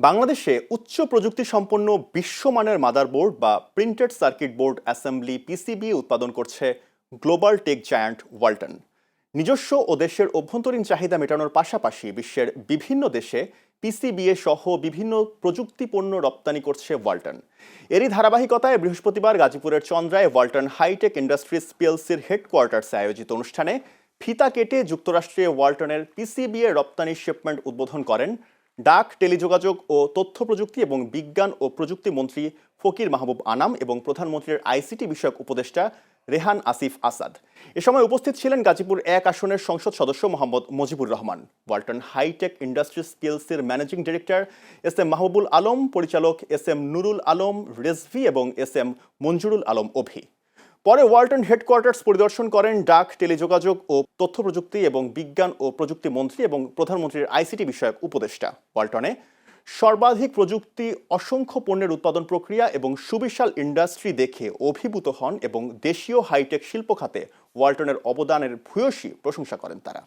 বাংলাদেশে উচ্চ প্রযুক্তি সম্পন্ন বিশ্বমানের মাদারবোর্ড বা printed circuit board assembly PCB উৎপাদন করছে গ্লোবাল টেক জায়ান্ট ওয়ালটন। নিজস্ব ও দেশের অভ্যন্তরীণ চাহিদা মেটানোর পাশাপাশি বিশ্বের বিভিন্ন দেশে পিসিবিএ সহ বিভিন্ন প্রযুক্তি পণ্য রপ্তানি করছে ওয়ালটন। এরই ধারাবাহিকতায় বৃহস্পতিবার গাজীপুরের চন্দ্রায় ওয়ালটন হাইটেক ইন্ডাস্ট্রিজ পিএলসির হেডকোয়ার্টার্সে আয়োজিত অনুষ্ঠানে ফিতা কেটে যুক্তরাষ্ট্রে ওয়ালটনের পিসিবিএ রপ্তানি শিপমেন্ট উদ্বোধন করেন ডাক, টেলিযোগাযোগ ও তথ্য প্রযুক্তি এবং বিজ্ঞান ও প্রযুক্তি মন্ত্রী ফকির মাহবুব আনাম এবং প্রধানমন্ত্রীর আইসিটি বিষয়ক উপদেষ্টা রেহান আসিফ আসাদ। এ সময় উপস্থিত ছিলেন গাজীপুর ১ আসনের সংসদ সদস্য Mohammad Mujibur Rahman, Walton hitech industries পিএলসির managing director S M Mahbubul Alam, পরিচালক এস এম নুরুল আলম রেজভি এবং এস এম মঞ্জুরুল আলম অভি। পরে ওয়ালটন হেডকোয়ার্টার্স পরিদর্শন করেন ডাক, টেলিযোগাযোগ ও তথ্য প্রযুক্তি এবং বিজ্ঞান ও প্রযুক্তি মন্ত্রী এবং প্রধানমন্ত্রীর আইসিটি বিষয়ক উপদেষ্টা। ওয়ালটনে সর্বাধিক প্রযুক্তি, অসংখ্য পণ্যের উৎপাদন প্রক্রিয়া এবং সুবিশাল ইন্ডাস্ট্রি দেখে অভিভূত হন এবং দেশীয় হাইটেক শিল্প খাতে ওয়ালটনের অবদানের ভূয়সী প্রশংসা করেন তারা।